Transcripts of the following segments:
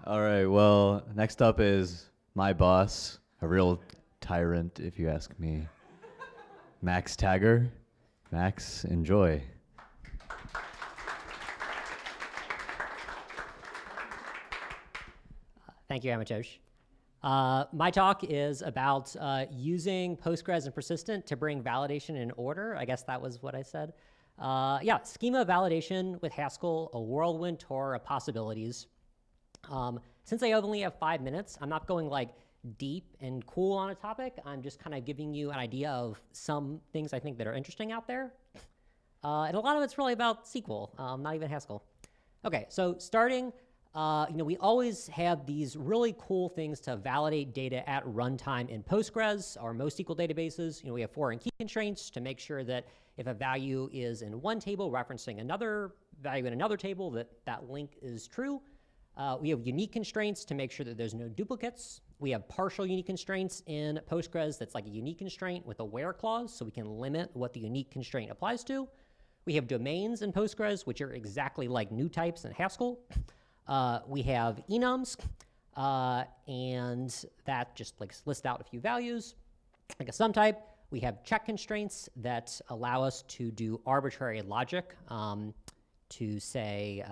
All right, well, next up is my boss, a real tyrant, if you ask me. Max Tagher. Max, enjoy. Thank you, Amatosh. My talk is about using Postgres and Persistent to bring validation in order. I guess that was what I said. Yeah, schema validation with Haskell, a whirlwind tour of possibilities. Since I only have 5 minutes, I'm not going like deep and cool on a topic. I'm just kind of giving you an idea of some things I think that are interesting out there. And a lot of it's really about SQL, not even Haskell. Okay, so starting, we always have these really cool things to validate data at runtime in Postgres or most SQL databases. We have foreign key constraints to make sure that if a value is in one table referencing another value in another table, that link is true. We have unique constraints to make sure that there's no duplicates. We have partial unique constraints in Postgres that's like a unique constraint with a where clause, so we can limit what the unique constraint applies to. We have domains in Postgres, which are exactly like new types in Haskell. We have enums, and that just like lists out a few values, like a sum type. We have check constraints that allow us to do arbitrary logic to say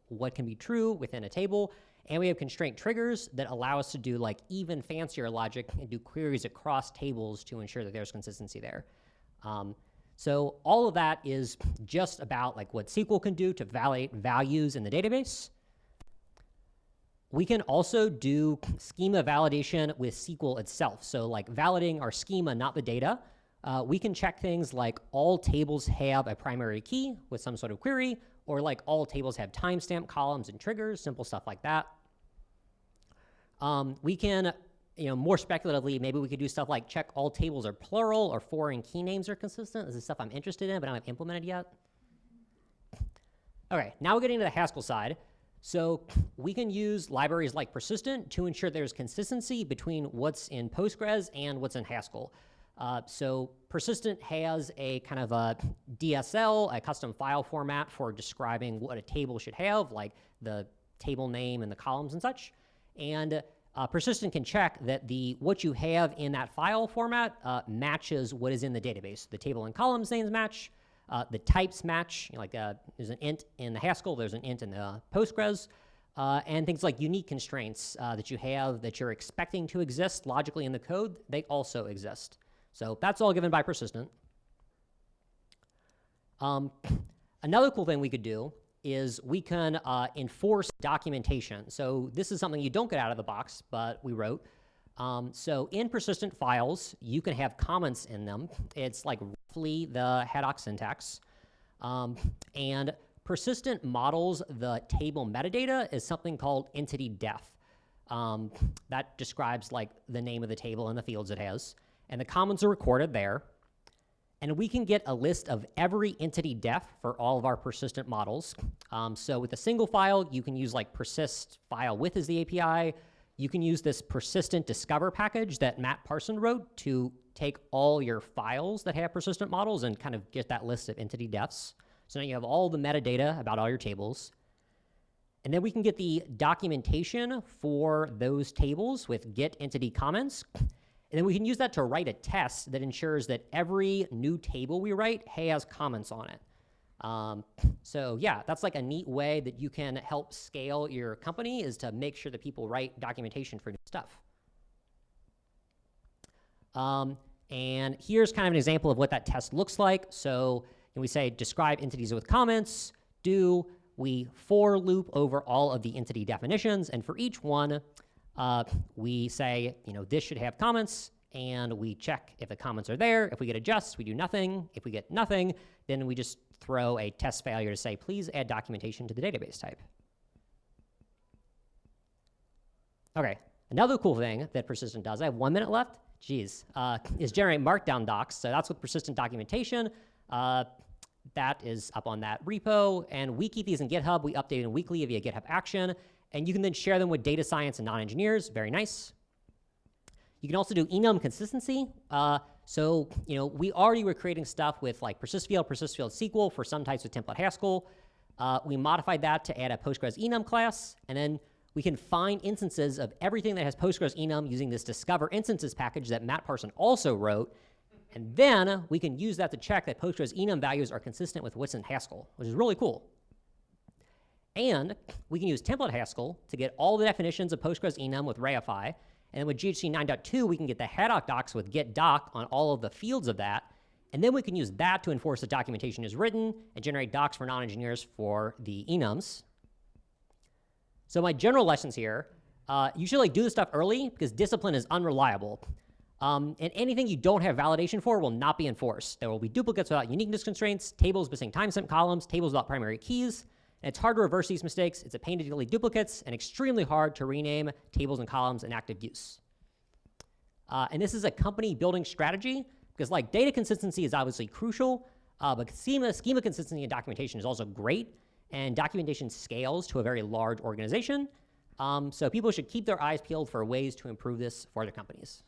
what can be true within a table. And we have constraint triggers that allow us to do like even fancier logic and do queries across tables to ensure that there's consistency there. So all of that is just about like what SQL can do to validate values in the database. We can also do schema validation with SQL itself. So like validating our schema, not the data. We can check things like all tables have a primary key with some sort of query, or like all tables have timestamp columns and triggers, simple stuff like that. We can, more speculatively, maybe we could do stuff like check all tables are plural or foreign key names are consistent. This is stuff I'm interested in, but I haven't implemented yet. Okay, now we're getting to the Haskell side. So we can use libraries like Persistent to ensure there's consistency between what's in Postgres and what's in Haskell. So Persistent has a kind of a DSL, a custom file format for describing what a table should have, like the table name and the columns and such. And Persistent can check that what you have in that file format matches what is in the database. The table and columns names match. The types match, there's an int in the Haskell, there's an int in the Postgres, and things like unique constraints that you have that you're expecting to exist logically in the code, they also exist. So that's all given by Persistent. Another cool thing we could do is we can enforce documentation. So this is something you don't get out of the box, but we wrote. So in Persistent files, you can have comments in them. It's like roughly the haddock syntax. And Persistent models the table metadata as something called entity def. That describes like the name of the table and the fields it has. And the comments are recorded there. And we can get a list of every entity def for all of our Persistent models. So with a single file, you can use like persist file with as the API. You can use this Persistent Discover package that Matt Parson wrote to take all your files that have Persistent models and kind of get that list of entity defs. So now you have all the metadata about all your tables. And then we can get the documentation for those tables with get entity comments. And then we can use that to write a test that ensures that every new table we write has comments on it. So yeah, that's like a neat way that you can help scale your company, is to make sure that people write documentation for new stuff. And here's kind of an example of what that test looks like. So we say describe entities with comments, we for loop over all of the entity definitions, and for each one, we say, this should have comments, and we check if the comments are there. If we get a just, we do nothing. If we get nothing, then we just throw a test failure to say, please add documentation to the database type. Okay, another cool thing that Persistent does, I have 1 minute left, is generate markdown docs. So that's with Persistent documentation. That is up on that repo, and we keep these in GitHub. We update them weekly via GitHub Action, and you can then share them with data science and non-engineers. Very nice. You can also do enum consistency. So, we already were creating stuff with like persist field SQL for some types of template Haskell. We modified that to add a Postgres enum class, and then we can find instances of everything that has Postgres enum using this discover instances package that Matt Parson also wrote. And then we can use that to check that Postgres enum values are consistent with what's in Haskell, which is really cool. And we can use template Haskell to get all the definitions of Postgres enum with Reify. And then with GHC 9.2, we can get the haddock docs with get doc on all of the fields of that. And then we can use that to enforce that documentation is written and generate docs for non-engineers for the enums. So my general lessons here, you should do this stuff early because discipline is unreliable. And anything you don't have validation for will not be enforced. There will be duplicates without uniqueness constraints, tables missing timestamp columns, tables without primary keys. And it's hard to reverse these mistakes. It's a pain to delete duplicates and extremely hard to rename tables and columns in active use. And this is a company building strategy because data consistency is obviously crucial, but schema consistency and documentation is also great. And documentation scales to a very large organization. So people should keep their eyes peeled for ways to improve this for their companies.